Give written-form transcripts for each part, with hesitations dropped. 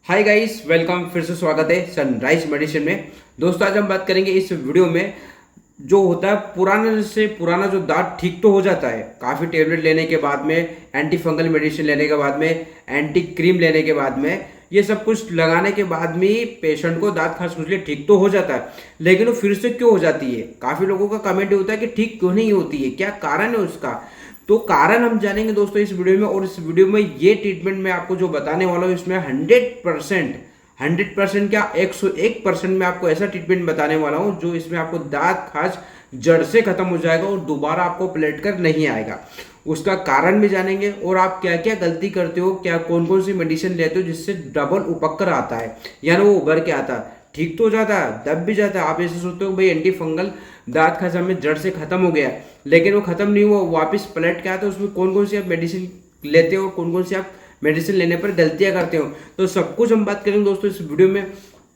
Hi guys, welcome. फिर से स्वागत है सनराइज मेडिसिन में। दोस्तों, आज हम बात करेंगे इस वीडियो में जो होता है पुराने से पुराना जो दांत ठीक तो हो जाता है काफ़ी टेबलेट लेने के बाद में, एंटी फंगल मेडिसिन लेने के बाद में, एंटी क्रीम लेने के बाद में, ये सब कुछ लगाने के बाद में पेशेंट को दांत खास खुजली ठीक तो हो जाता है, लेकिन वो फिर से क्यों हो जाती है। काफ़ी लोगों का कमेंट होता है कि ठीक क्यों नहीं होती है, क्या कारण है उसका। तो कारण हम जानेंगे दोस्तों इस वीडियो में। और इस वीडियो में ये ट्रीटमेंट मैं आपको जो बताने वाला हूँ इसमें 100% क्या 101% में आपको ऐसा ट्रीटमेंट बताने वाला हूँ जो इसमें आपको दांत खाज जड़ से खत्म हो जाएगा और दोबारा आपको प्लेट कर नहीं आएगा। उसका कारण भी जानेंगे और आप क्या क्या गलती करते हो, क्या कौन कौन सी मेडिसिन लेते हो जिससे डबल उपक्कर आता है, यानी वो उभर के आता है। ठीक तो हो जाता है, दब भी जाता है। आप ऐसे सोचते हो भाई एंटी फंगल दांत खाज हमें जड़ से खत्म हो गया, लेकिन वो खत्म नहीं हुआ, वापस पलट के आता है। उसमें कौन कौन सी आप मेडिसिन लेते हो, कौन कौन सी आप मेडिसिन लेने पर गलतियां करते हो, तो सब कुछ हम बात करेंगे दोस्तों इस वीडियो में।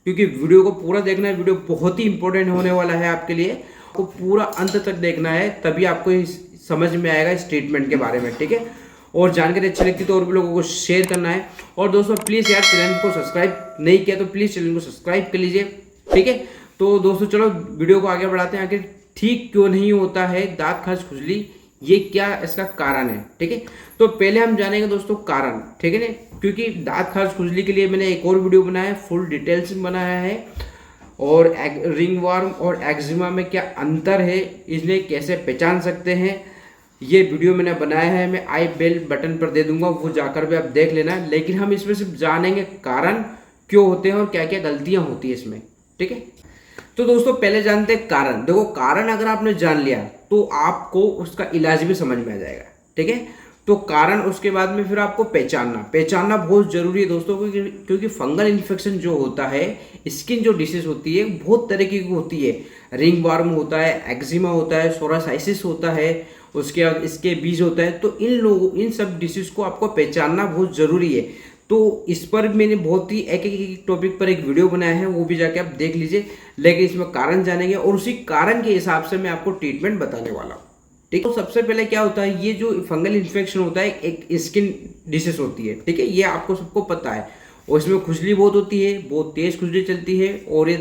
क्योंकि वीडियो को पूरा देखना है, वीडियो बहुत ही इंपॉर्टेंट होने वाला है आपके लिए। आपको पूरा अंत तक देखना है, तभी आपको समझ में आएगा इस ट्रीटमेंट के बारे में, ठीक है। और जानकारी अच्छी लगती तो और भी लोगों को शेयर करना है। और दोस्तों प्लीज़ यार, चैनल को सब्सक्राइब नहीं किया तो प्लीज़ चैनल को सब्सक्राइब कर लीजिए, ठीक है। तो दोस्तों चलो वीडियो को आगे बढ़ाते हैं। आखिर ठीक क्यों नहीं होता है दांत खाज खुजली, ये क्या इसका कारण है, ठीक है। तो पहले हम जानेंगे दोस्तों कारण, ठीक है ना। क्योंकि दांत खाज खुजली के लिए मैंने एक और वीडियो बनाया है, फुल डिटेल्स में बनाया है। और रिंग वर्म और एक्जिमा में क्या अंतर है, इन्हें कैसे पहचान सकते हैं, ये वीडियो मैंने बनाया है। मैं आई बेल बटन पर दे दूंगा, वो जाकर भी आप देख लेना। लेकिन हम इसमें सिर्फ जानेंगे कारण क्यों होते हैं और क्या क्या गलतियां होती है इसमें, ठीक है। तो दोस्तों पहले जानते हैं कारण। देखो, कारण अगर आपने जान लिया तो आपको उसका इलाज भी समझ में आ जाएगा, ठीक है। तो कारण, उसके बाद में फिर आपको पहचानना पहचानना बहुत जरूरी है दोस्तों, क्योंकि फंगल इन्फेक्शन जो होता है, स्किन जो डिसीज होती है बहुत तरीके की होती है। रिंग वार्म होता है, एक्जिमा होता है, सोरासाइसिस होता है, उसके बाद इसके बीज होता है। तो इन सब डिसीज को आपको पहचानना बहुत जरूरी है। तो इस पर मैंने बहुत ही एक टॉपिक पर एक वीडियो बनाया है, वो भी जाके आप देख लीजिए। लेकिन इसमें कारण जानेंगे और उसी कारण के हिसाब से मैं आपको ट्रीटमेंट बताने वाला हूँ, ठीक है। तो सबसे पहले क्या होता है, ये जो फंगल इन्फेक्शन होता है एक स्किन डिसीज होती है, ठीक है। ये आपको सबको पता है। और इसमें खुजली बहुत होती है, बहुत तेज खुजली चलती है। और ये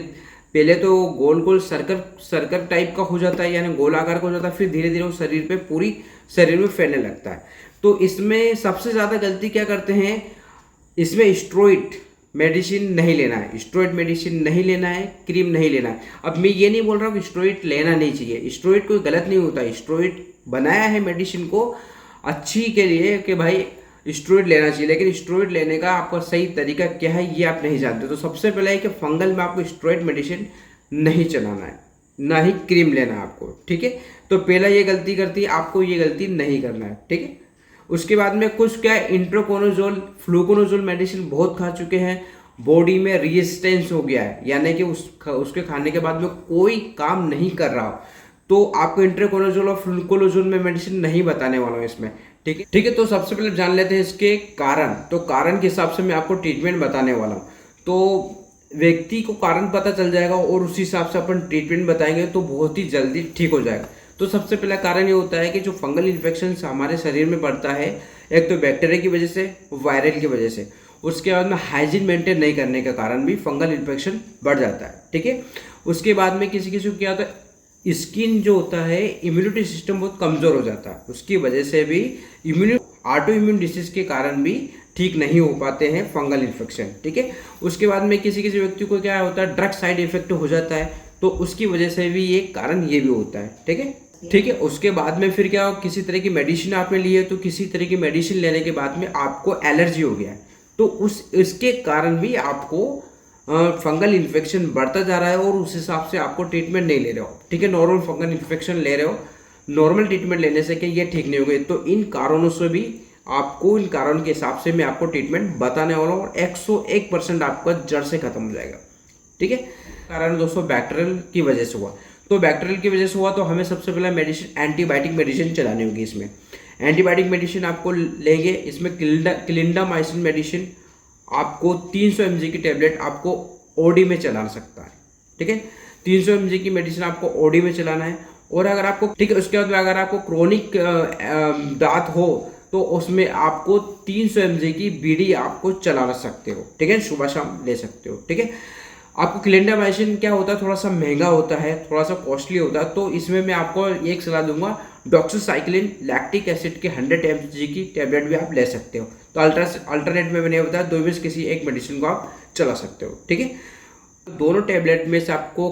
पहले तो गोल गोल सर्कल सर्कल टाइप का हो जाता है, यानी गोलाकार का हो जाता है। फिर धीरे धीरे वो शरीर पे पूरी शरीर में फैलने लगता है। तो इसमें सबसे ज़्यादा गलती क्या करते हैं, इसमें स्टेरॉइड मेडिसिन नहीं लेना है, स्टेरॉइड मेडिसिन नहीं लेना है, क्रीम नहीं लेना है। अब मैं ये नहीं बोल रहा हूँ कि स्टेरॉइड लेना नहीं चाहिए, स्टेरॉइड कोई गलत नहीं होता है। स्टेरॉइड बनाया है मेडिसिन को अच्छी के लिए कि भाई स्टेरॉइड लेना चाहिए, लेकिन स्टेरॉइड लेने का आपका सही तरीका क्या है ये आप नहीं जानते। तो सबसे पहले है कि फंगल में आपको स्टेरॉइड मेडिसिन नहीं चलाना है, ना ही क्रीम लेना है आपको, ठीक है। तो पहला ये गलती करती है, आपको ये गलती नहीं करना है, ठीक है। उसके बाद में कुछ क्या इंट्रोकोनोजोल फ्लूकोनोजोल मेडिसिन बहुत खा चुके हैं, बॉडी में रेजिस्टेंस हो गया है, यानी कि उसके खाने के बाद में कोई काम नहीं कर रहा हो, तो आपको इंट्रोकोनोजोल और फ्लूकोनोजोल में मेडिसिन नहीं बताने वाला हूँ इसमें, ठीक है, ठीक है। तो सबसे पहले जान लेते हैं इसके कारण। तो कारण के हिसाब से मैं आपको ट्रीटमेंट बताने वाला हूँ। तो व्यक्ति को कारण पता चल जाएगा और उसी हिसाब से अपन ट्रीटमेंट बताएंगे तो बहुत ही जल्दी ठीक हो जाएगा। तो सबसे पहला कारण ये होता है कि जो फंगल इन्फेक्शन हमारे शरीर में बढ़ता है, एक तो बैक्टीरिया की वजह से, वायरल की वजह से। उसके बाद में हाइजीन मेंटेन नहीं करने के कारण भी फंगल इन्फेक्शन बढ़ जाता है, ठीक है। उसके बाद में किसी किसी को क्या होता है, स्किन जो होता है, इम्यूनिटी सिस्टम बहुत कमजोर हो जाता है, उसकी वजह से भी ऑटो इम्यून डिसीज के कारण भी ठीक नहीं हो पाते हैं फंगल इन्फेक्शन, ठीक है। उसके बाद में किसी किसी व्यक्ति को क्या होता है, ड्रग साइड इफेक्ट हो जाता है, तो उसकी वजह से भी एक कारण ये भी होता है, ठीक है, ठीक है। उसके बाद में फिर क्या, किसी तरह की मेडिसिन आपने ली है, तो किसी तरह की मेडिसिन लेने के बाद में आपको एलर्जी हो गया है, तो इसके कारण भी आपको फंगल इन्फेक्शन बढ़ता जा रहा है और उस हिसाब से आपको ट्रीटमेंट नहीं ले रहे हो, ठीक है। नॉर्मल फंगल इन्फेक्शन ले रहे हो, नॉर्मल ट्रीटमेंट लेने से क्या ये ठीक नहीं होगी। तो इन कारणों से भी आपको, इन कारणों के हिसाब से मैं आपको ट्रीटमेंट बताने वाला हूँ और 101% आपका जड़ से खत्म हो जाएगा, ठीक है। कारण दोस्तों बैक्टीरियल की वजह से हुआ। तो बैक्टीरियल की वजह से हुआ तो हमें सबसे पहले मेडिसिन, एंटीबायोटिक मेडिसिन चलानी होगी। इसमें एंटीबायोटिक मेडिसिन आपको लेंगे, इसमें क्लिंडामाइसिन मेडिसिन आपको 300 mg की टेबलेट आपको ओडी में चला सकता है, ठीक है। 300 mg की मेडिसिन आपको ओडी में चलाना है। और अगर आपको, ठीक है, उसके बाद अगर आपको क्रोनिक दांत हो तो उसमें आपको 300 mg की बीडी आपको चला सकते हो, ठीक है, सुबह शाम ले सकते हो, ठीक है। आपको क्लिंडामाइसिन क्या होता है, थोड़ा सा महंगा होता है, थोड़ा सा कॉस्टली होता है, तो इसमें मैं आपको एक सलाह दूंगा, डॉक्सीसाइक्लिन लैक्टिक एसिड की 100 mg की टैबलेट भी आप ले सकते हो। तो अल्टरनेट में मैंने बताया दो में से किसी एक मेडिसिन को आप चला सकते हो, ठीक है। दोनों टैबलेट में से आपको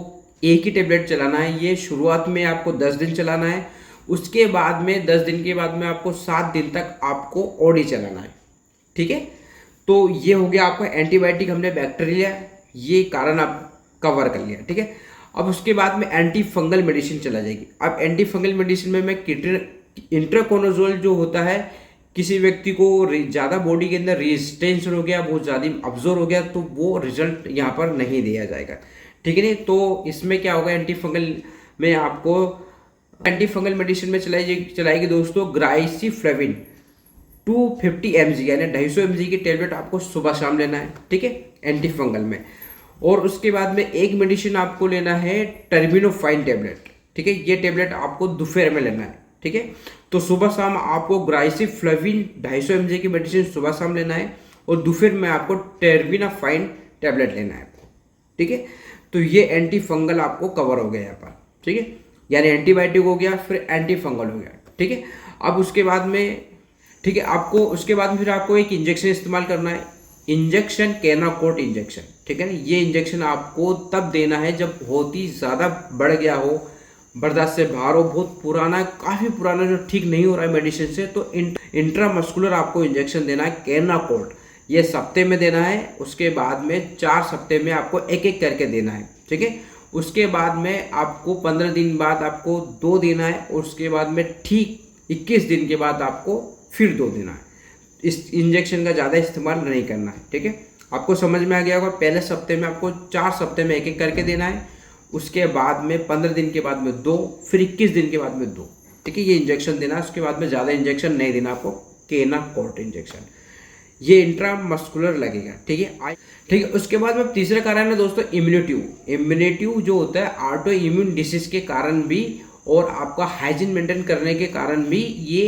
एक ही टैबलेट चलाना है। ये शुरुआत में आपको 10 दिन चलाना है, उसके बाद में 10 दिन के बाद में आपको 7 दिन तक आपको ओडी चलाना है, ठीक है। तो ये हो गया आपका एंटीबायोटिक, हमने बैक्टीरिया ये कारण आप कवर कर लिया, ठीक है। अब उसके बाद में एंटी फंगल मेडिसिन चला जाएगी। अब एंटी फंगल मेडिसिन में मैं इंट्राकोनाजोल जो होता है, किसी व्यक्ति को ज़्यादा बॉडी के अंदर रेजिस्टेंस हो गया, बहुत ज़्यादा अब्जॉर्व हो गया, तो वो रिजल्ट यहाँ पर नहीं दिया जाएगा, ठीक है नहीं। तो इसमें क्या होगा, एंटी फंगल में आपको एंटी फंगल मेडिसिन में चलाएगी दोस्तों ग्राइसिफ्लेविन 250 mg यानी 250 mg की टेबलेट आपको सुबह शाम लेना है, ठीक है, एंटी फंगल में। और उसके बाद में एक मेडिसिन आपको लेना है टर्बिनोफाइन टैबलेट, ठीक है। ये टैबलेट आपको दोपहर में लेना है, ठीक है। तो सुबह शाम आपको ग्राइसिफ्लेविन 250 mg की मेडिसिन सुबह शाम लेना है, और दोपहर में आपको टर्बिनोफाइन टैबलेट लेना है, ठीक है। तो ये एंटी फंगल आपको कवर हो गया यहाँ पर, ठीक है, यानी एंटीबायोटिक हो गया, फिर एंटी फंगल हो गया, ठीक है। अब उसके बाद में, ठीक है, आपको उसके बाद में फिर आपको एक इंजेक्शन इस्तेमाल करना है, इंजेक्शन केनाकोट इंजेक्शन, ठीक है ना। ये इंजेक्शन आपको तब देना है जब बहुत ही ज़्यादा बढ़ गया हो, बर्दाश्त से बाहर हो, बहुत पुराना, काफ़ी पुराना जो ठीक नहीं हो रहा है मेडिसिन से, तो इंट्रामस्कुलर आपको इंजेक्शन देना है केनाकोट। ये सप्ते में देना है, उसके बाद में 4 सप्ते में आपको एक एक करके देना है, ठीक है। उसके बाद में आपको 15 दिन बाद आपको 2 देना है, और उसके बाद में ठीक 21 दिन के बाद आपको फिर 2 देना है। इस इंजेक्शन का ज़्यादा इस्तेमाल नहीं करना है, ठीक है। आपको समझ में आ गया होगा, पहले सप्ते में आपको 4 सप्ते में एक एक करके देना है, उसके बाद में 15 दिन के बाद में 2, फिर 21 दिन के बाद में 2, ठीक है, ये इंजेक्शन देना है। उसके बाद में ज़्यादा इंजेक्शन नहीं देना आपको, केनाकोट इंजेक्शन, ये इंट्रामस्कुलर लगेगा, ठीक है, ठीक है। उसके बाद में तीसरा कारण है दोस्तों इम्यूनिटी जो होता है ऑटो इम्यून डिसीज के कारण भी, और आपका हाइजीन मेंटेन करने के कारण भी ये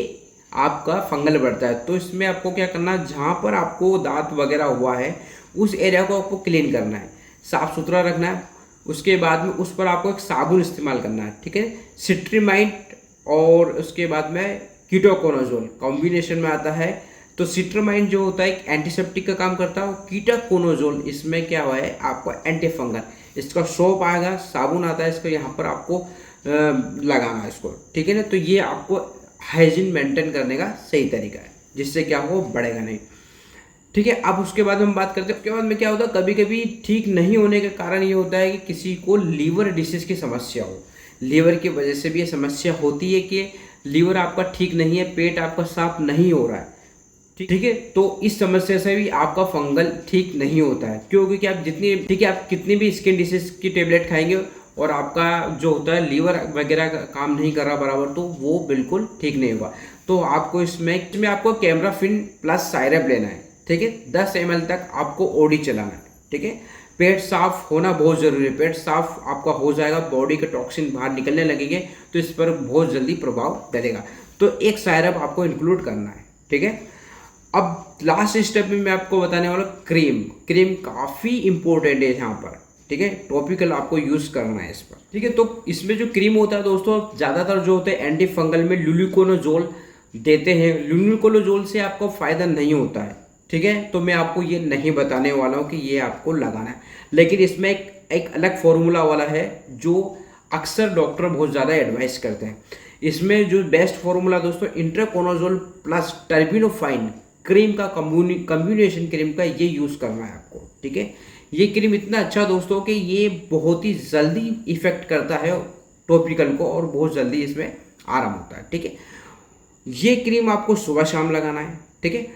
आपका फंगल बढ़ता है। तो इसमें आपको क्या करना है, जहाँ पर आपको दांत वगैरह हुआ है उस एरिया को आपको क्लीन करना है, साफ सुथरा रखना है। उसके बाद में उस पर आपको एक साबुन इस्तेमाल करना है, ठीक है, सिट्रीमाइड और उसके बाद में कीटोकोनाजोल कॉम्बिनेशन में आता है। तो सिट्रीमाइड जो होता है एक एंटीसेप्टिक का काम करता है, कीटोकोनाजोल इसमें क्या हुआ है आपको एंटी फंगल। इसका सोप आएगा, साबुन आता है, इसको यहाँ पर आपको लगाना है इसको, ठीक है ना। तो ये आपको हाइजीन मेंटेन करने का सही तरीका है, जिससे क्या हो बढ़ेगा नहीं, ठीक है। अब उसके बाद हम बात करते हैं, उसके बाद में क्या होता है, कभी कभी ठीक नहीं होने के कारण ये होता है कि किसी को लीवर डिसीज की समस्या हो, लीवर की वजह से भी ये समस्या होती है कि लीवर आपका ठीक नहीं है, पेट आपका साफ नहीं हो रहा है, ठीक है। तो इस समस्या से भी आपका फंगल ठीक नहीं होता है, क्योंकि आप जितनी, ठीक है, आप कितनी भी स्किन डिसीज की टेबलेट खाएंगे और आपका जो होता है लीवर वगैरह का काम नहीं कर रहा बराबर, तो वो बिल्कुल ठीक नहीं होगा। तो आपको इसमें आपको कैमराफिन प्लस साइरप लेना है, ठीक है, 10 ml तक आपको ओडी चलाना है, ठीक है। पेट साफ होना बहुत ज़रूरी है, पेट साफ आपका हो जाएगा, बॉडी के टॉक्सिन बाहर निकलने लगेंगे, तो इस पर बहुत जल्दी प्रभाव डलेगा। तो एक साइरप आपको इंक्लूड करना है, ठीक है। अब लास्ट स्टेप में मैं आपको बताने वाला क्रीम काफ़ी इंपॉर्टेंट है यहाँ पर, ठीक है, टॉपिकल आपको यूज़ करना है इस पर, ठीक है। तो इसमें जो क्रीम होता है दोस्तों, ज़्यादातर जो होते हैं एंटी फंगल में लुलिकोनाजोल देते हैं। लुलिकोनाजोल से आपको फ़ायदा नहीं होता है, ठीक है, तो मैं आपको ये नहीं बताने वाला हूँ कि ये आपको लगाना है, लेकिन इसमें एक अलग फॉर्मूला वाला है जो अक्सर डॉक्टर बहुत ज़्यादा एडवाइस करते हैं। इसमें जो बेस्ट फॉर्मूला दोस्तों इंट्राकोनाजोल प्लस टर्बिनोफाइन क्रीम का कम्बिनेशन क्रीम का ये यूज़ करना है आपको, ठीक है। ये क्रीम इतना अच्छा दोस्तों कि ये बहुत ही जल्दी इफेक्ट करता है टॉपिकल को, और बहुत जल्दी इसमें आराम होता है, ठीक है। ये क्रीम आपको सुबह शाम लगाना है, ठीक है।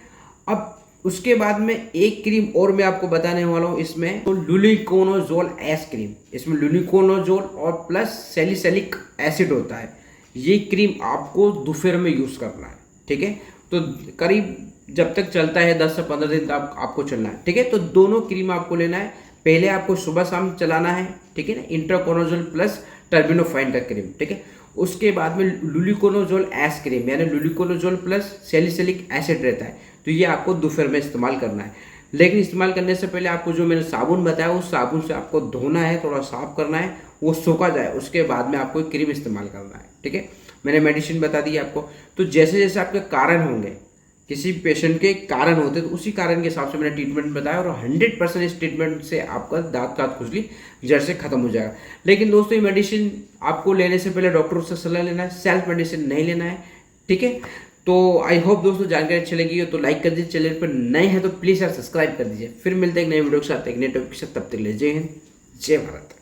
अब उसके बाद में एक क्रीम और मैं आपको बताने वाला हूँ इसमें, तो लुलिकोनाजोल एस क्रीम, इसमें लुलिकोनाजोल और प्लस सैलिसिलिक एसिड होता है। ये क्रीम आपको दोपहर में यूज़ करना है, ठीक है। तो करीब जब तक चलता है 10 से 15 दिन तक आपको चलना है, ठीक है। तो दोनों क्रीम आपको लेना है, पहले आपको सुबह शाम चलाना है, ठीक है ना, इंट्राकोनाजोल प्लस टर्बिनोफाइन का क्रीम, ठीक है। उसके बाद में लुलिकोनोजोल एस क्रीम यानी लुलिकोनोजोल प्लस सैलिसिलिक एसिड रहता है, तो ये आपको दोपहर में इस्तेमाल करना है। लेकिन इस्तेमाल करने से पहले आपको जो मैंने साबुन बताया उस साबुन से आपको धोना है, थोड़ा साफ करना है, वो सूखा जाए, उसके बाद में आपको क्रीम इस्तेमाल करना है। ठीक है, मैंने मेडिसिन बता दी आपको। तो जैसे जैसे आपके कारण होंगे, किसी पेशेंट के कारण होते हैं, तो उसी कारण के हिसाब से मैंने ट्रीटमेंट बताया और 100% इस ट्रीटमेंट से आपका दांत का खुजली जड़ से खत्म हो जाएगा। लेकिन दोस्तों, ये मेडिसिन आपको लेने से पहले डॉक्टर से सलाह लेना है, सेल्फ मेडिसिन नहीं लेना है। ठीक है, तो आई होप दोस्तों जानकारी अच्छी लगी हो तो लाइक कर दीजिए, चैनल पर नए हैं तो प्लीज़ यार सब्सक्राइब कर दीजिए। फिर मिलते हैं एक नए वीडियो के साथ, एक नए टॉपिक के साथ, तब तक ले जय हिंद, जय भारत।